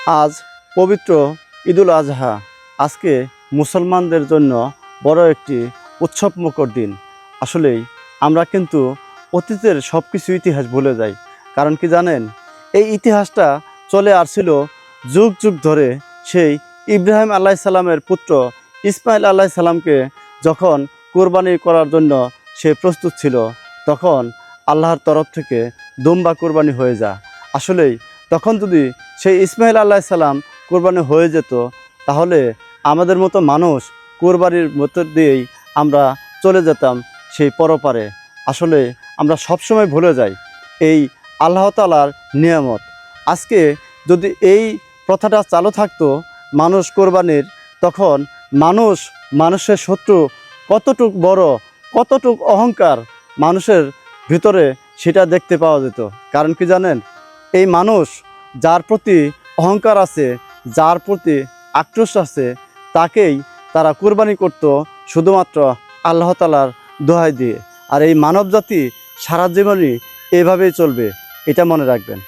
আজ পবিত্র ঈদুল আজহা। আজকে মুসলমানদের জন্য বড় একটি উৎসবমুখর দিন। আসলেই আমরা কিন্তু অতীতের সব কিছু ইতিহাস ভুলে যাই। কারণ কি জানেন, এই ইতিহাসটা চলে আসছিল যুগ যুগ ধরে। সেই ইব্রাহিম আলাইসাল্লামের পুত্র ইসমাইল আলাইসাল্লামকে যখন কোরবানি করার জন্য সে প্রস্তুত ছিল, তখন আল্লাহর তরফ থেকে দুম্বা কোরবানি হয়ে যায়। আসলেই তখন যদি সেই ইসমাইল আলাইসাল্লাম কোরবানি হয়ে যেত, তাহলে আমাদের মতো মানুষ কোরবানির মধ্য দিয়েই আমরা চলে যেতাম সেই পরপারে। আসলে আমরা সবসময় ভুলে যাই এই আল্লাহ তাআলার নিয়ামত। আজকে যদি এই প্রথাটা চালু থাকতো মানুষ কোরবানির, তখন মানুষের শত্রু কতটুক বড়, কতটুক অহংকার মানুষের ভিতরে সেটা দেখতে পাওয়া যেত। কারণ কি জানেন, এই মানুষ যার প্রতি অহংকার আছে, যার প্রতি আক্রোশ আছে, তাকেই তারা কোরবানি করত শুধুমাত্র আল্লাহ তাআলার দোহাই দিয়ে। আর এই মানবজাতি সারা জীবনই এভাবেই চলবে, এটা মনে রাখবেন।